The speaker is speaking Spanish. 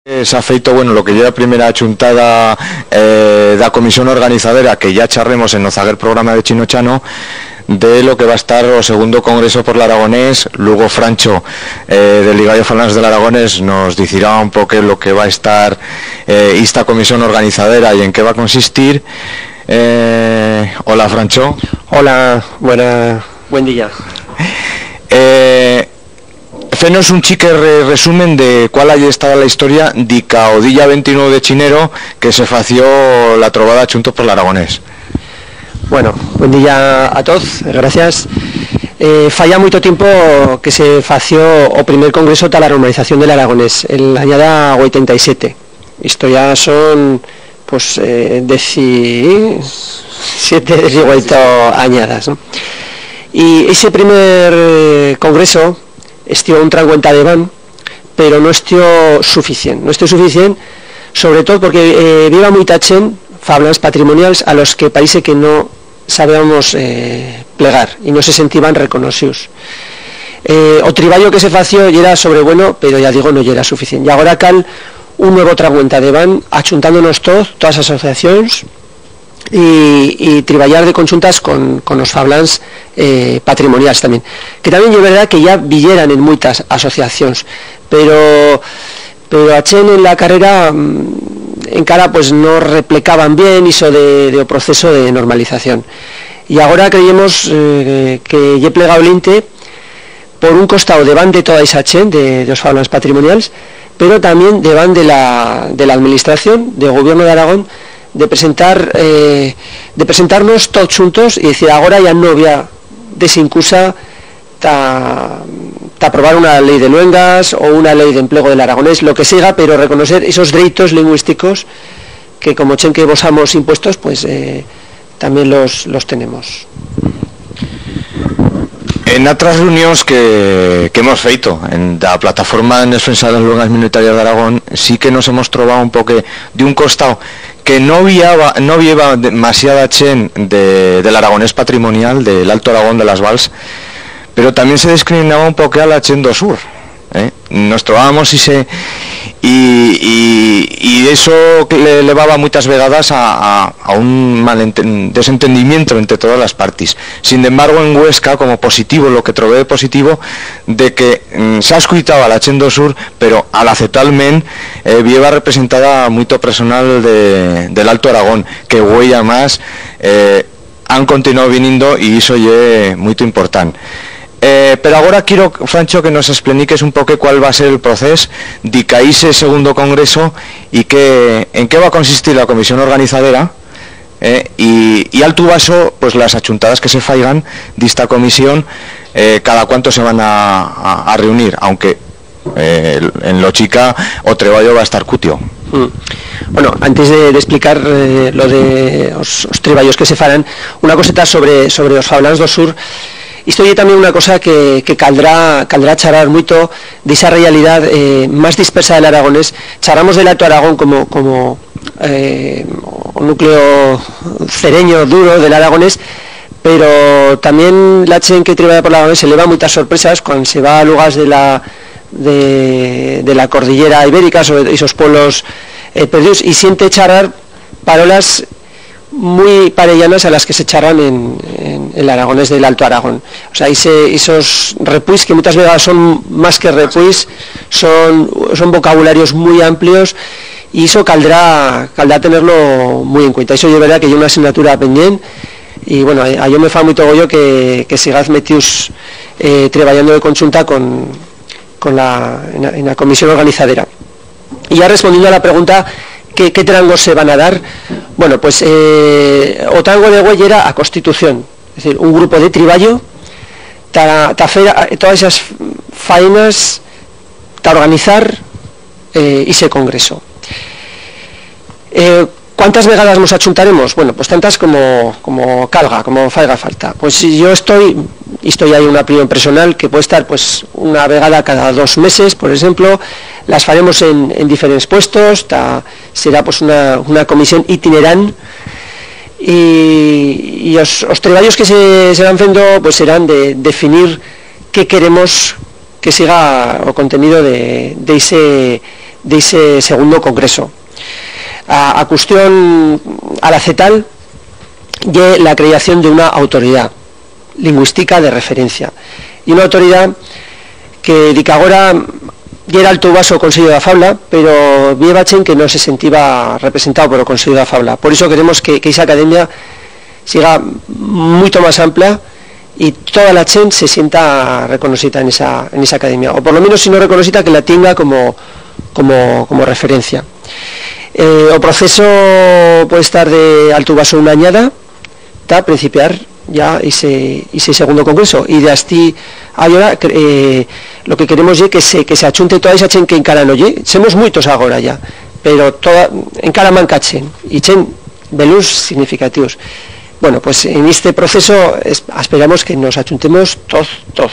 Se ha feito, bueno, lo que ya la primera chuntada da comisión organizadora, que ya charremos en o zaguer programa de Chinochano, de lo que va a estar o segundo congreso por el Aragonés. Luego Francho, del Ligallo Falange del Aragonés, nos dirá un poco lo que va a estar esta comisión organizadora y en qué va a consistir. Hola, Francho. Hola, buen día. Fenos un chique resumen de cuál haya estado la historia de o día 29 de chinero que se fació la trobada chunto por el Aragonés. Bueno, buen día a todos, gracias. Falla mucho tiempo que se fació o primer congreso de la normalización del Aragonés, el añada 87. Esto ya son, pues, 17, 18 añadas, ¿no? Y ese primer congreso estió un trancuenta de van, pero no estió suficiente, sobre todo porque viva muy tachen fablans patrimoniales a los que parece que no sabíamos plegar y no se sentían reconocidos. O triballo que se fació ya era sobre bueno, pero ya digo, no ya era suficiente. Y ahora cal un nuevo trancuenta de van, achuntándonos todas las asociaciones, y triballar de conjuntas con los fablans patrimoniales también, que también es verdad que ya villeran en muchas asociaciones, pero a chen en la carrera en cara pues no replicaban bien eso de proceso de normalización, y ahora creemos que ya plegado el INTE por un costado de van de toda esa chen de los fablans patrimoniales, pero también de van de la administración del gobierno de Aragón, de presentarnos todos juntos y decir, ahora ya no había desincusa ta aprobar una ley de luengas o una ley de empleo del Aragonés, lo que siga, pero reconocer esos derechos lingüísticos que como chen que vosamos impuestos, pues también los tenemos. En otras reuniones que hemos feito en la plataforma en defensa de las lenguas minoritarias de Aragón, sí que nos hemos trovado un poco de un costado que no lleva demasiada chen del aragonés patrimonial, del Alto Aragón de las Vals, pero también se discriminaba un poco a la chen do sur. Nos trovábamos y eso le llevaba muchas vegadas a un desentendimiento entre todas las partes. Sin embargo, en Huesca, como positivo, lo que trové de positivo, de que se ha escuchado a la chen do sur, pero al aceptalmente lleva representada mucho personal del Alto Aragón, que huella más han continuado viniendo y eso es muy importante. Pero ahora quiero, Francho, que nos expliques un poco cuál va a ser el proceso de ese segundo congreso y en qué va a consistir la comisión organizadora, y al tu vaso, pues las achuntadas que se faigan de esta comisión, cada cuánto se van a reunir, aunque en lo chica o treballo va a estar cutio. Bueno, antes de explicar lo de los treballos que se farán, una coseta sobre los fablans do sur. Esto es también una cosa que caldrá charlar mucho de esa realidad más dispersa del Aragonés. Charramos del Alto Aragón como un núcleo cereño duro del Aragonés, pero también la chen que trabaja por el Aragonés se le va muchas sorpresas cuando se va a lugares de la cordillera ibérica, sobre esos pueblos perdidos, y siente charrar parolas muy parellanas a las que se charran en el Aragonés del Alto Aragón. O sea, esos repuis que muchas veces son más que repuis, son vocabularios muy amplios, y eso caldrá tenerlo muy en cuenta. Eso yo verdad que hay una asignatura pendiente, y bueno, a yo me fa muy togollo que sigas metidos trabajando de conjunta en la comisión organizadora. Y ya respondiendo a la pregunta, ¿qué trangos se van a dar? Bueno, pues o trango de güey era a Constitución, es decir, un grupo de triballo para hacer todas esas faenas para organizar ese congreso. ¿Cuántas vegadas nos achuntaremos? Bueno, pues tantas como calga, como faiga falta. Pues si yo estoy ahí una opinión personal que puede estar pues una vegada cada 2 meses, por ejemplo. Las faremos en diferentes puestos, será pues una comisión itinerante, y los treballos que se van haciendo pues serán de definir qué queremos que siga o contenido de de ese segundo congreso. A cuestión a la CETAL y la creación de una autoridad lingüística de referencia y una autoridad que dic agora ya era alto vaso Consejo da Fabla, pero vi bachen que no se sentía representado por el Consejo da Fabla. Por eso queremos que esa academia siga mucho más amplia y toda la gente se sienta reconocida en esa academia, o por lo menos si no reconocida que la tenga como referencia. El proceso puede estar de alto vaso una añada para principiar ya ese segundo congreso, y de hasta ahora lo que queremos es que se achunte toda esa chen que encara no lle, somos muchos ahora ya, pero toda encara manca chen, y chen velus significativos. Bueno, pues en este proceso esperamos que nos achuntemos todos.